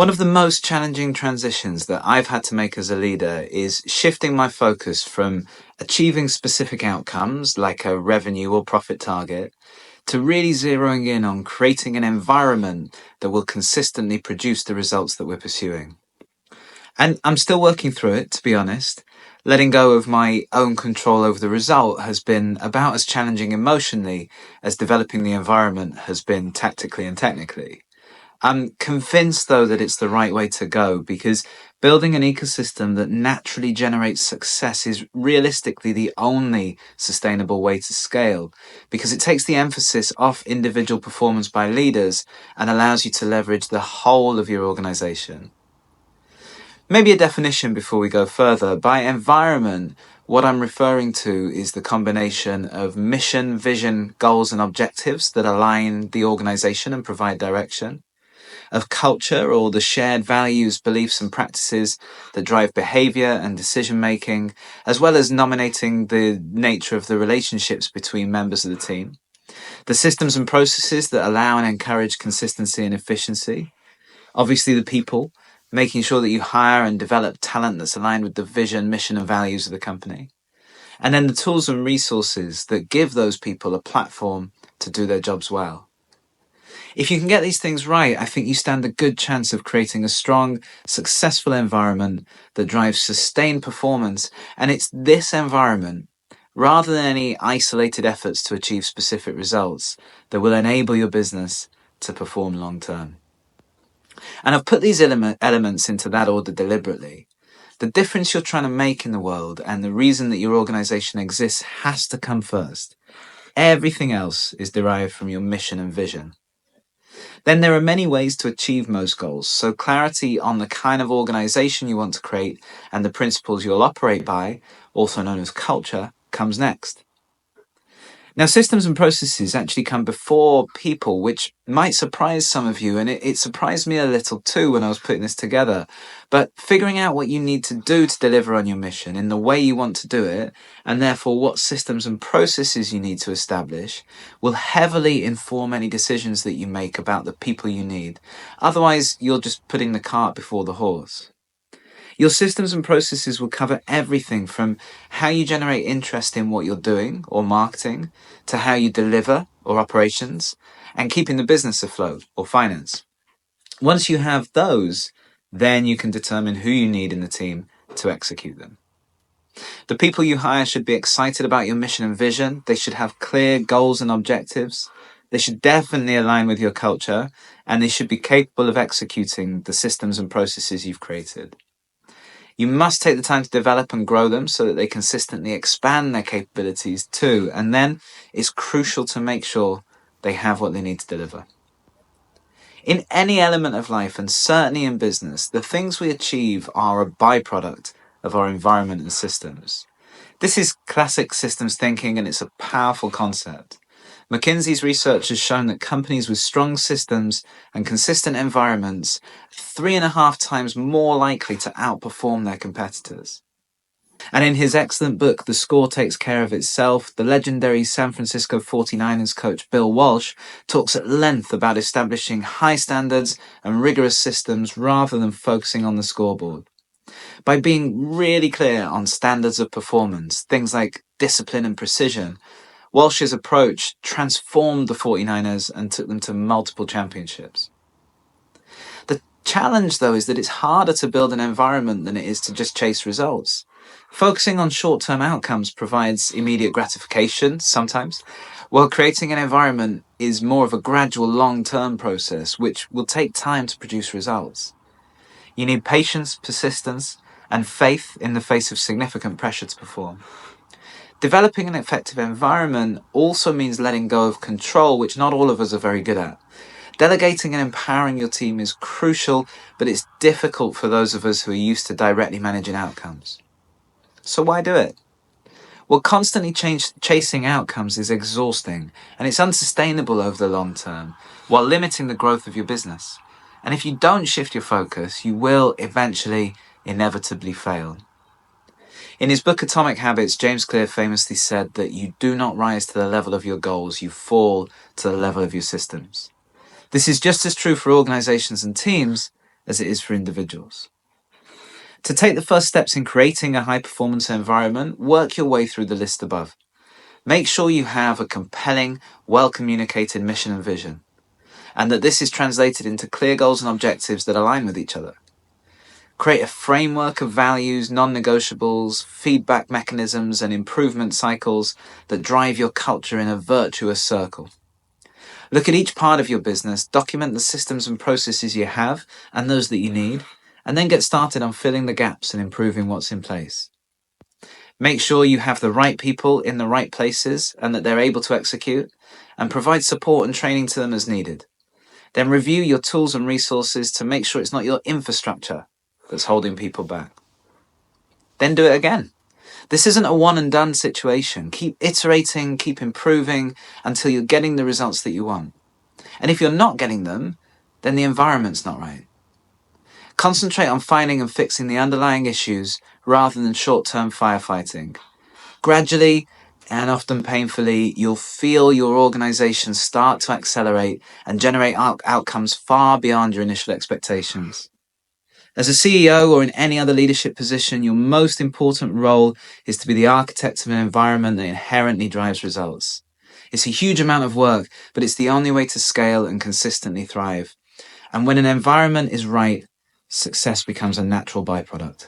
One of the most challenging transitions that I've had to make as a leader is shifting my focus from achieving specific outcomes like a revenue or profit target to really zeroing in on creating an environment that will consistently produce the results that we're pursuing. And I'm still working through it, to be honest. Letting go of my own control over the result has been about as challenging emotionally as developing the environment has been tactically and technically. I'm convinced, though, that it's the right way to go because building an ecosystem that naturally generates success is realistically the only sustainable way to scale because it takes the emphasis off individual performance by leaders and allows you to leverage the whole of your organization. Maybe a definition before we go further. By environment, what I'm referring to is the combination of mission, vision, goals, and objectives that align the organization and provide direction, of culture or the shared values, beliefs, and practices that drive behavior and decision making, as well as nominating the nature of the relationships between members of the team, the systems and processes that allow and encourage consistency and efficiency, obviously the people, making sure that you hire and develop talent that's aligned with the vision, mission, and values of the company, and then the tools and resources that give those people a platform to do their jobs well. If you can get these things right, I think you stand a good chance of creating a strong, successful environment that drives sustained performance. And it's this environment, rather than any isolated efforts to achieve specific results, that will enable your business to perform long term. And I've put these elements into that order deliberately. The difference you're trying to make in the world and the reason that your organization exists has to come first. Everything else is derived from your mission and vision. Then there are many ways to achieve most goals, so clarity on the kind of organization you want to create and the principles you'll operate by, also known as culture, comes next. Now, systems and processes actually come before people, which might surprise some of you, and it surprised me a little too when I was putting this together. But figuring out what you need to do to deliver on your mission in the way you want to do it, and therefore what systems and processes you need to establish, will heavily inform any decisions that you make about the people you need. Otherwise, you're just putting the cart before the horse. Your systems and processes will cover everything from how you generate interest in what you're doing or marketing to how you deliver or operations and keeping the business afloat or finance. Once you have those, then you can determine who you need in the team to execute them. The people you hire should be excited about your mission and vision. They should have clear goals and objectives. They should definitely align with your culture, and they should be capable of executing the systems and processes you've created. You must take the time to develop and grow them so that they consistently expand their capabilities too. And then it's crucial to make sure they have what they need to deliver. In any element of life, and certainly in business, the things we achieve are a byproduct of our environment and systems. This is classic systems thinking, and it's a powerful concept. McKinsey's research has shown that companies with strong systems and consistent environments are 3.5 times more likely to outperform their competitors. And in his excellent book, The Score Takes Care of Itself, the legendary San Francisco 49ers coach Bill Walsh talks at length about establishing high standards and rigorous systems rather than focusing on the scoreboard. By being really clear on standards of performance, things like discipline and precision, Walsh's approach transformed the 49ers and took them to multiple championships. The challenge, though, is that it's harder to build an environment than it is to just chase results. Focusing on short-term outcomes provides immediate gratification sometimes, while creating an environment is more of a gradual long-term process which will take time to produce results. You need patience, persistence, and faith in the face of significant pressure to perform. Developing an effective environment also means letting go of control, which not all of us are very good at. Delegating and empowering your team is crucial, but it's difficult for those of us who are used to directly managing outcomes. So why do it? Well, constantly chasing outcomes is exhausting, and it's unsustainable over the long term, while limiting the growth of your business. And if you don't shift your focus, you will eventually, inevitably fail. In his book Atomic Habits, James Clear famously said that you do not rise to the level of your goals, you fall to the level of your systems. This is just as true for organizations and teams as it is for individuals. To take the first steps in creating a high-performance environment, work your way through the list above. Make sure you have a compelling, well-communicated mission and vision, and that this is translated into clear goals and objectives that align with each other. Create a framework of values, non-negotiables, feedback mechanisms, and improvement cycles that drive your culture in a virtuous circle. Look at each part of your business, document the systems and processes you have and those that you need, and then get started on filling the gaps and improving what's in place. Make sure you have the right people in the right places and that they're able to execute, and provide support and training to them as needed. Then review your tools and resources to make sure it's not your infrastructure that's holding people back. Then do it again. This isn't a one and done situation. Keep iterating, keep improving until you're getting the results that you want. And if you're not getting them, then the environment's not right. Concentrate on finding and fixing the underlying issues rather than short-term firefighting. Gradually, and often painfully, you'll feel your organization start to accelerate and generate outcomes far beyond your initial expectations. As a CEO or in any other leadership position, your most important role is to be the architect of an environment that inherently drives results. It's a huge amount of work, but it's the only way to scale and consistently thrive. And when an environment is right, success becomes a natural byproduct.